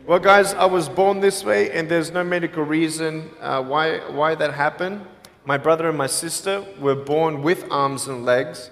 Well, guys, I was born this way, and there's no medical reason why that happened. My brother and my sister were born with arms and legs,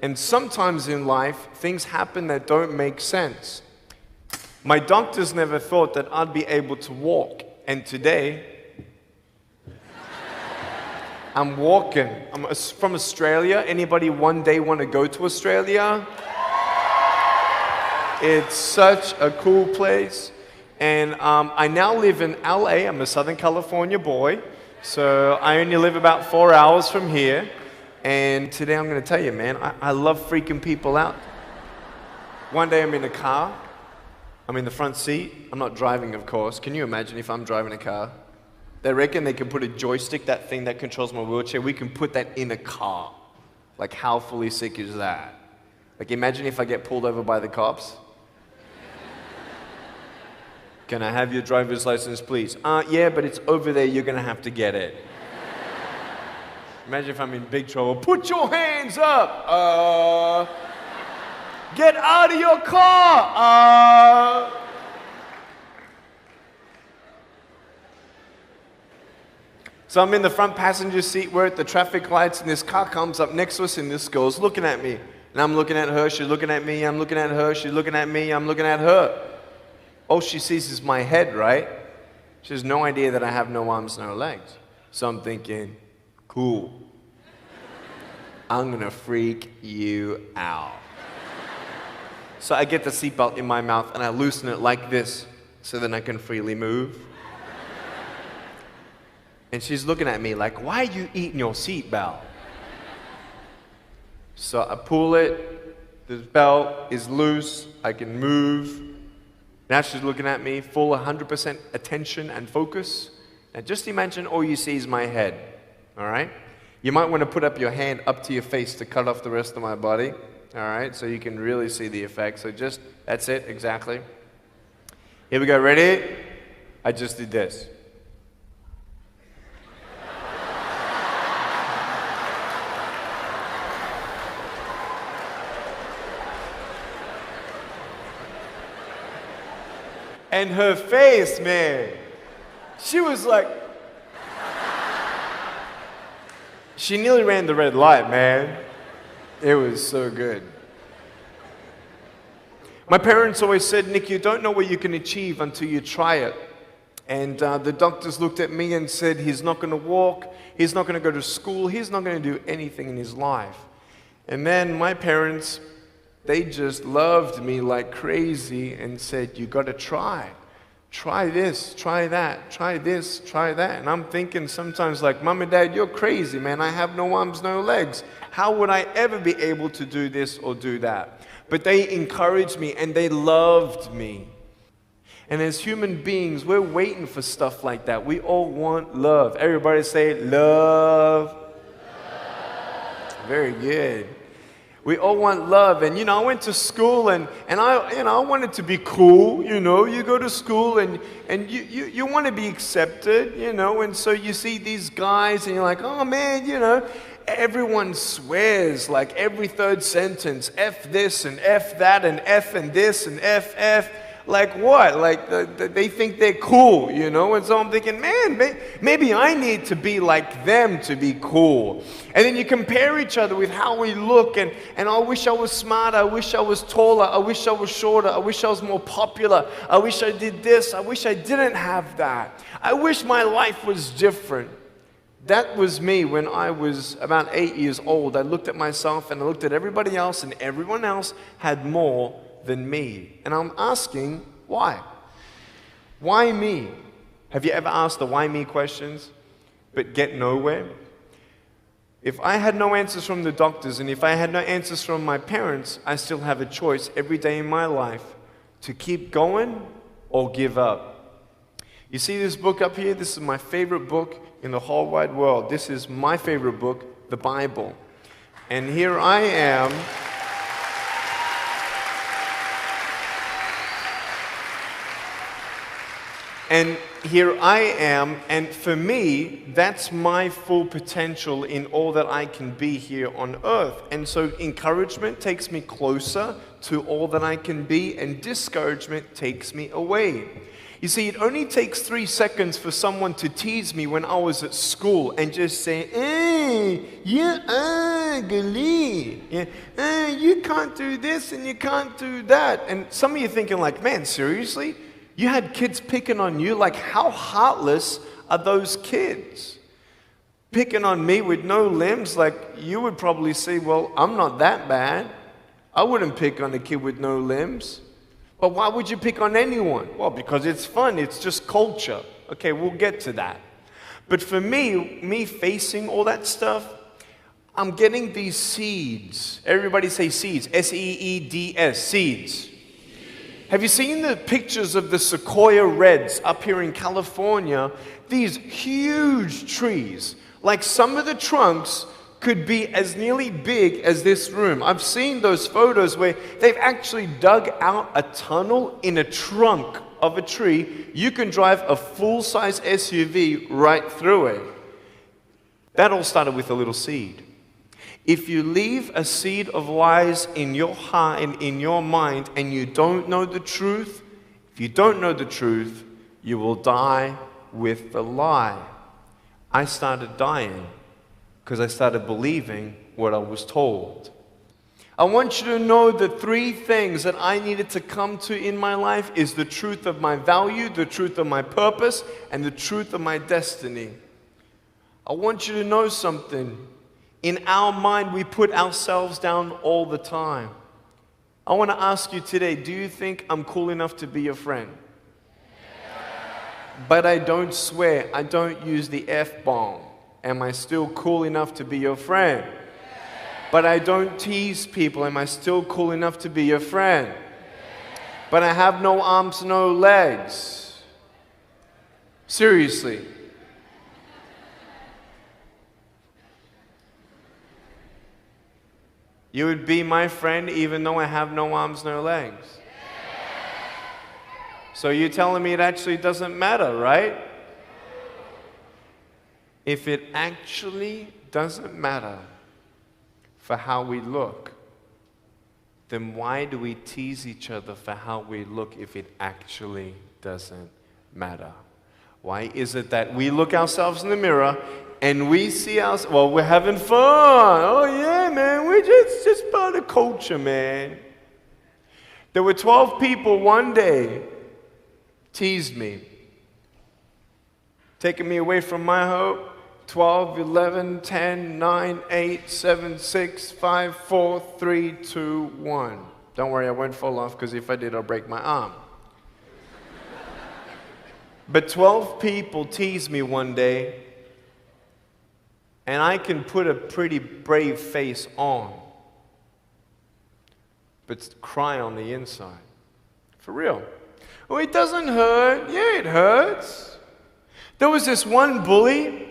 and sometimes in life, things happen that don't make sense. My doctors never thought that I'd be able to walk, and today, I'm walking. I'm from Australia. Anybody one day want to go to Australia? It's such a cool place. And I now live in LA. I'm a Southern California boy. So I only live about 4 hours from here. And today I'm going to tell you, man, I love freaking people out. One day I'm in a car. I'm in the front seat. I'm not driving, of course. Can you imagine if I'm driving a car? They reckon they can put a joystick, that thing that controls my wheelchair, we can put that in a car. Like, how fully sick is that? Like, imagine if I get pulled over by the cops. Can I have your driver's license, please? Yeah, but it's over there, you're gonna have to get it. Imagine if I'm in big trouble. Put your hands up! Get out of your car! So I'm in the front passenger seat, we're at the traffic lights, and this car comes up next to us, and this girl's looking at me. And I'm looking at her, she's looking at me, I'm looking at her, she's looking at me, I'm looking at her. All she sees is my head, right? She has no idea that I have no arms, no legs. So I'm thinking, cool. I'm gonna freak you out. So I get the seatbelt in my mouth and I loosen it like this so then I can freely move. And she's looking at me like, why are you eating your seatbelt? So I pull it, the belt is loose, I can move. Now she's looking at me, full 100% attention and focus. Now just imagine all you see is my head, all right? You might want to put up your hand up to your face to cut off the rest of my body, all right? So you can really see the effect. So just, that's it, exactly. Here we go, ready? I just did this. And her face, man, she was like, she nearly ran the red light, man. It was so good. My parents always said, Nick, you don't know what you can achieve until you try it. And the doctors looked at me and said, he's not going to walk, he's not going to go to school, he's not going to do anything in his life. And then my parents, they just loved me like crazy and said, you got to try. Try this, try that, try this, try that. And I'm thinking sometimes like, Mom and Dad, you're crazy, man. I have no arms, no legs. How would I ever be able to do this or do that? But they encouraged me and they loved me. And as human beings, we're waiting for stuff like that. We all want love. Everybody say, love. Very good. We all want love. And, I went to school and I wanted to be cool, You go to school and you want to be accepted, And so you see these guys and you're like, oh, man, Everyone swears like every third sentence, F this and F that and F and this and F. Like what? Like they think they're cool, And so I'm thinking, man, maybe I need to be like them to be cool. And then you compare each other with how we look, and I wish I was smarter, I wish I was taller, I wish I was shorter, I wish I was more popular, I wish I did this, I wish I didn't have that. I wish my life was different. That was me when I was about 8 years old. I looked at myself and I looked at everybody else, and everyone else had more than me. And I'm asking, why? Why me? Have you ever asked the why me questions, but get nowhere? If I had no answers from the doctors, and if I had no answers from my parents, I still have a choice every day in my life to keep going or give up. You see this book up here? This is my favorite book in the whole wide world. This is my favorite book, the Bible. And here I am. And here I am, and for me, that's my full potential in all that I can be here on earth. And so encouragement takes me closer to all that I can be, and discouragement takes me away. You see, it only takes 3 seconds for someone to tease me when I was at school and just say, you ugly. You can't do this and you can't do that. And some of you thinking like, man, seriously? You had kids picking on you? Like, how heartless are those kids? Picking on me with no limbs, like, you would probably say, well, I'm not that bad. I wouldn't pick on a kid with no limbs. But why would you pick on anyone? Well, because it's fun. It's just culture. Okay, we'll get to that. But for me facing all that stuff, I'm getting these seeds. Everybody say seeds. S-E-E-D-S, seeds. Have you seen the pictures of the sequoia reds up here in California? These huge trees. Like some of the trunks could be as nearly big as this room. I've seen those photos where they've actually dug out a tunnel in a trunk of a tree. You can drive a full-size SUV right through it. That all started with a little seed. If you leave a seed of lies in your heart and in your mind and you don't know the truth, if you don't know the truth, you will die with the lie. I started dying because I started believing what I was told. I want you to know the 3 things that I needed to come to in my life is the truth of my value, the truth of my purpose, and the truth of my destiny. I want you to know something. In our mind, we put ourselves down all the time. I want to ask you today, do you think I'm cool enough to be your friend? But I don't swear, I don't use the F-bomb. Am I still cool enough to be your friend? But I don't tease people. Am I still cool enough to be your friend? But I have no arms, no legs. Seriously. You would be my friend even though I have no arms, no legs. So you're telling me it actually doesn't matter, right? If it actually doesn't matter for how we look, then why do we tease each other for how we look if it actually doesn't matter? Why is it that we look ourselves in the mirror and we see us, well, we're having fun. Oh yeah, man, we're just part of culture, man. There were 12 people one day teased me, taking me away from my hope. 12, 11, 10, 9, 8, 7, 6, 5, 4, 3, 2, 1. Don't worry, I won't fall off because if I did, I'll break my arm. But 12 people teased me one day, and I can put a pretty brave face on, but cry on the inside. For real. Oh, it doesn't hurt. Yeah, it hurts. There was this one bully.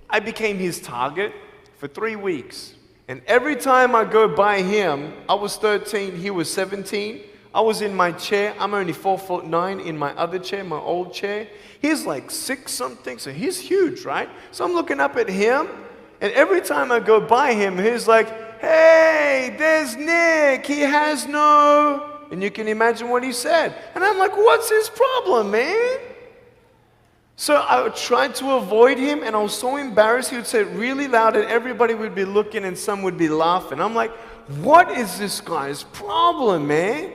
I became his target for 3 weeks. And every time I go by him, I was 13, he was 17. I was in my chair. I'm only 4'9" in my other chair, my old chair. He's like 6 something, so he's huge, right? So I'm looking up at him, and every time I go by him, he's like, hey, there's Nick. He has no... And you can imagine what he said. And I'm like, what's his problem, man? So I tried to avoid him, and I was so embarrassed. He would say it really loud, and everybody would be looking, and some would be laughing. I'm like, what is this guy's problem, man?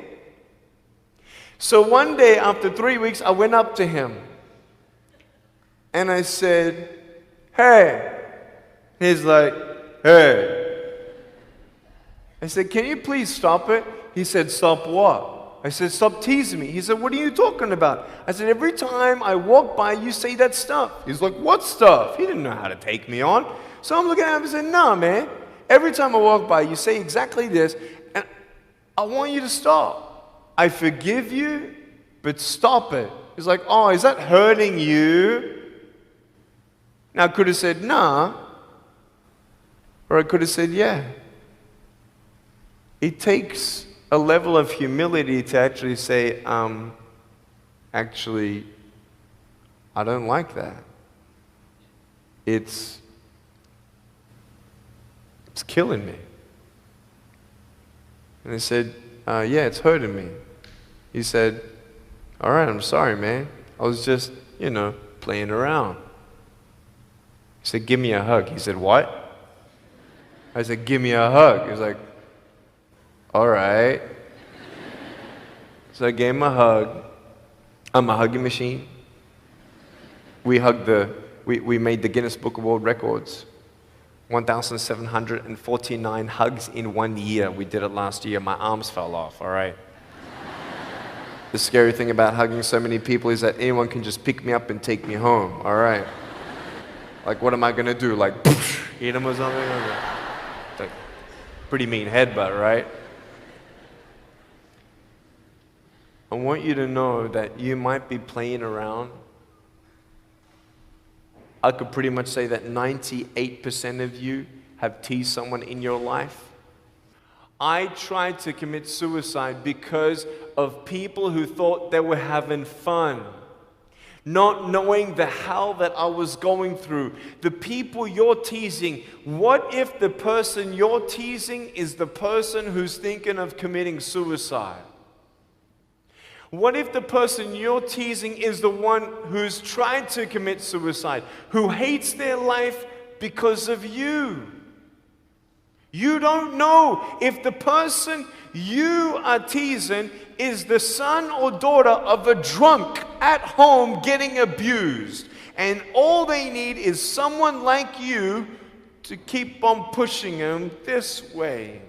So one day, after 3 weeks, I went up to him, and I said, hey. He's like, hey. I said, can you please stop it? He said, stop what? I said, stop teasing me. He said, what are you talking about? I said, every time I walk by, you say that stuff. He's like, what stuff? He didn't know how to take me on. So I'm looking at him and said, no, man. Every time I walk by, you say exactly this, and I want you to stop. I forgive you, but stop it. He's like, oh, is that hurting you? Now, I could have said, nah. Or I could have said, yeah. It takes a level of humility to actually say, actually, I don't like that. It's killing me. And I said, yeah, it's hurting me. He said, all right, I'm sorry, man. I was just, playing around. He said, give me a hug. He said, what? I said, give me a hug. He was like, all right. So I gave him a hug. I'm a hugging machine. We made the Guinness Book of World Records. 1,749 hugs in 1 year. We did it last year. My arms fell off, all right? The scary thing about hugging so many people is that anyone can just pick me up and take me home, all right? Like, what am I gonna do? Like, eat them or something? It's like, pretty mean headbutt, right? I want you to know that you might be playing around. I could pretty much say that 98% of you have teased someone in your life. I tried to commit suicide because of people who thought they were having fun, not knowing the hell that I was going through. The people you're teasing, what if the person you're teasing is the person who's thinking of committing suicide? What if the person you're teasing is the one who's tried to commit suicide, who hates their life because of you? You don't know if the person you are teasing is the son or daughter of a drunk at home getting abused. And all they need is someone like you to keep on pushing them this way.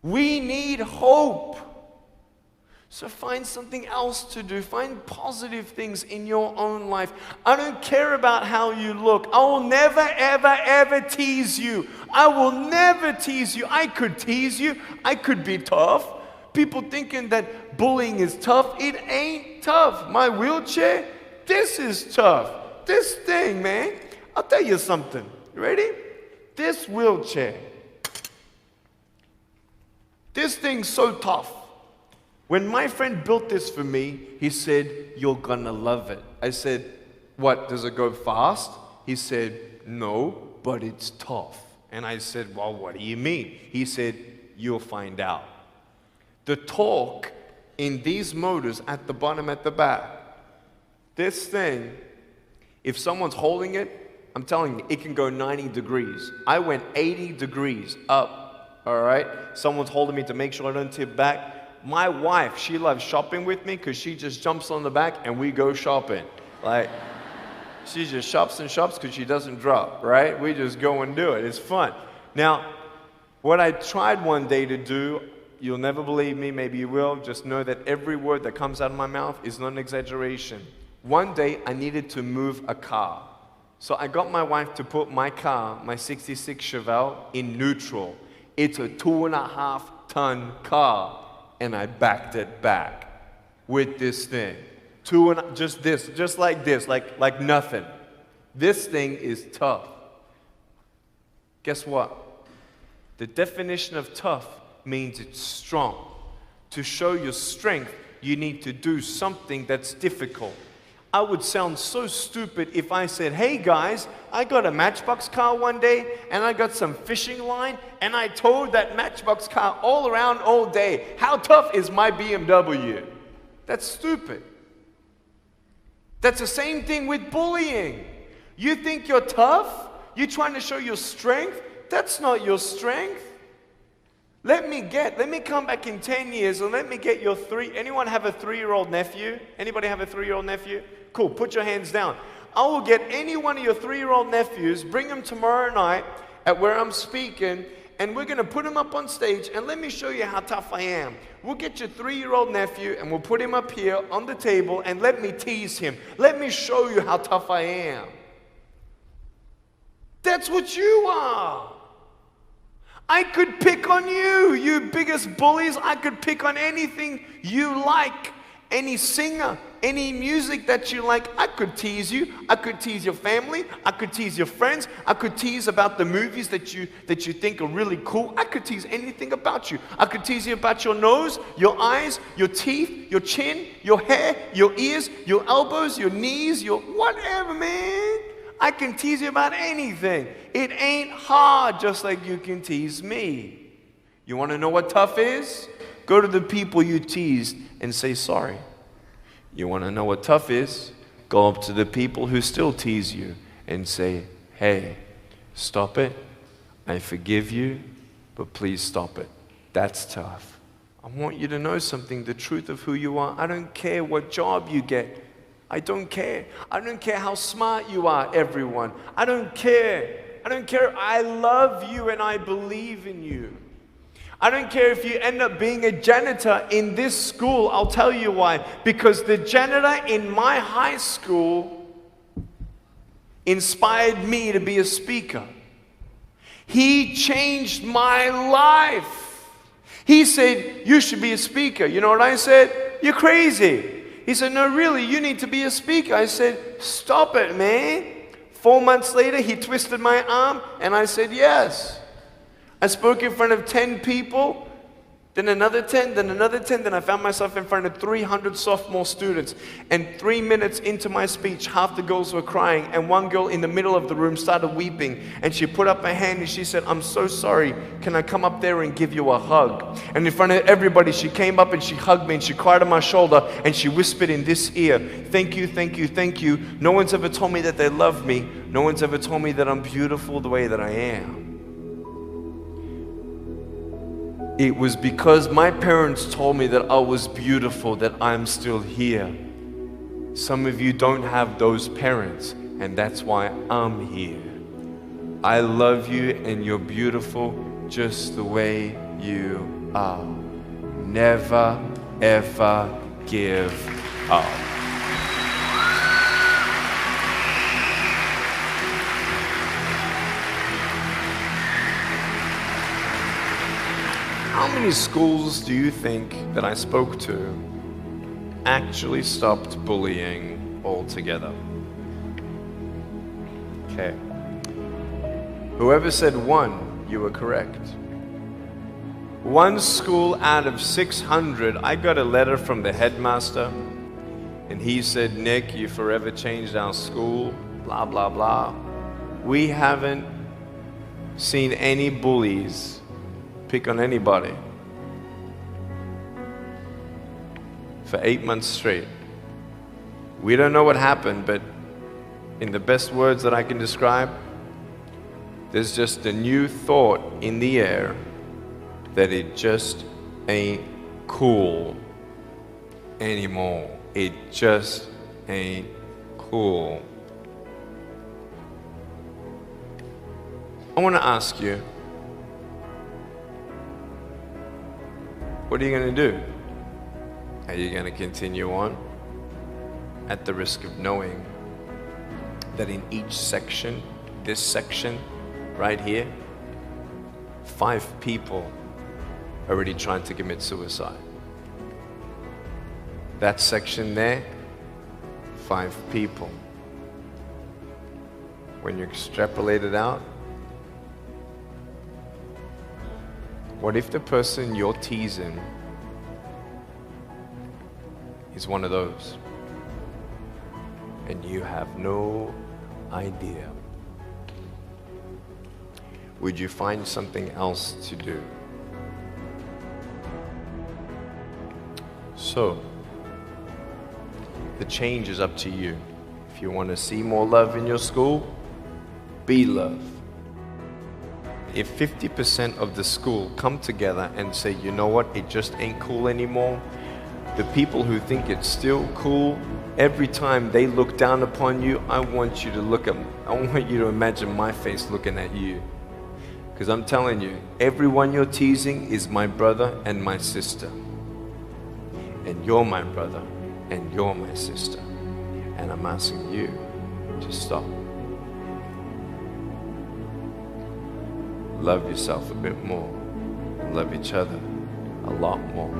We need hope. So find something else to do. Find positive things in your own life. I don't care about how you look. I will never, ever, ever tease you. I will never tease you. I could tease you. I could be tough. People thinking that bullying is tough. It ain't tough. My wheelchair, this is tough. This thing, man. I'll tell you something. You ready? This wheelchair. This thing's so tough. When my friend built this for me, he said, you're gonna love it. I said, what, does it go fast? He said, no, but it's tough. And I said, well, what do you mean? He said, you'll find out. The torque in these motors at the bottom, at the back, this thing, if someone's holding it, I'm telling you, it can go 90 degrees. I went 80 degrees up, all right? Someone's holding me to make sure I don't tip back. My wife, she loves shopping with me because she just jumps on the back and we go shopping. Like, she just shops and shops because she doesn't drop, right? We just go and do it. It's fun. Now, what I tried one day to do, you'll never believe me, maybe you will, just know that every word that comes out of my mouth is not an exaggeration. One day, I needed to move a car. So I got my wife to put my car, my 66 Chevelle, in neutral. It's a 2.5-ton car. And I backed it back with this thing. Just like this, like nothing. This thing is tough. Guess what? The definition of tough means it's strong. To show your strength, you need to do something that's difficult. I would sound so stupid if I said, hey guys, I got a Matchbox car one day and I got some fishing line and I towed that Matchbox car all around all day. How tough is my BMW? That's stupid. That's the same thing with bullying. You think you're tough? You're trying to show your strength? That's not your strength. Let me come back in 10 years and let me get your anyone have a 3-year-old nephew? Anybody have a 3-year-old nephew? Cool, put your hands down. I will get any one of your 3-year-old nephews, bring them tomorrow night at where I'm speaking, and we're gonna put him up on stage and let me show you how tough I am. We'll get your 3-year-old nephew and we'll put him up here on the table and let me tease him. Let me show you how tough I am. That's what you are. I could pick on you, you biggest bullies. I could pick on anything you like. any singer, any music that you like. I could tease you. I could tease your family. I could tease your friends. I could tease about the movies that you think are really cool. I could tease anything about you. I could tease you about your nose, your eyes, your teeth, your chin, your hair, your ears, your elbows, your knees, your whatever, man. I can tease you about anything. It ain't hard, just like you can tease me. You want to know what tough is? Go to the people you teased and say sorry. You want to know what tough is? Go up to the people who still tease you and say, hey, stop it. I forgive you, but please stop it. That's tough. I want you to know something, the truth of who you are. I don't care what job you get. I don't care. I don't care how smart you are, everyone. I don't care. I don't care. I love you and I believe in you. I don't care if you end up being a janitor in this school. I'll tell you why. Because the janitor in my high school inspired me to be a speaker. He changed my life. He said, you should be a speaker. You know what I said? You're crazy. He said, no, really, you need to be a speaker. I said, stop it, man. 4 months later, he twisted my arm, and I said, yes. I spoke in front of 10 people, then another 10, then another 10, then I found myself in front of 300 sophomore students. And 3 minutes into my speech, half the girls were crying, and one girl in the middle of the room started weeping, and she put up her hand and she said, I'm so sorry, can I come up there and give you a hug? And in front of everybody, she came up and she hugged me and she cried on my shoulder and she whispered in this ear, thank you, thank you, thank you. No one's ever told me that they love me. No one's ever told me that I'm beautiful the way that I am. It was because my parents told me that I was beautiful that I'm still here. Some of you don't have those parents, and that's why I'm here. I love you, and you're beautiful just the way you are. Never, ever give up. How many schools do you think that I spoke to actually stopped bullying altogether? Okay. Whoever said 1, you were correct. 1 school out of 600, I got a letter from the headmaster, and he said, Nick, you forever changed our school, blah, blah, blah. We haven't seen any bullies pick on anybody for 8 months straight. We don't know what happened, but in the best words that I can describe, there's just a new thought in the air that it just ain't cool anymore. It just ain't cool. I want to ask you, what are you going to do? Are you going to continue on at the risk of knowing that in each section, this section right here, 5 people already trying to commit suicide? That section there, 5 people. When you extrapolate it out, what if the person you're teasing is one of those, and you have no idea? Would you find something else to do? So, the change is up to you. If you want to see more love in your school, be love. If 50% of the school come together and say, you know what, it just ain't cool anymore, the people who think it's still cool, every time they look down upon you, I want you to imagine my face looking at you. Because I'm telling you, everyone you're teasing is my brother and my sister. And you're my brother and you're my sister. And I'm asking you to stop. Love yourself a bit more, and love each other a lot more.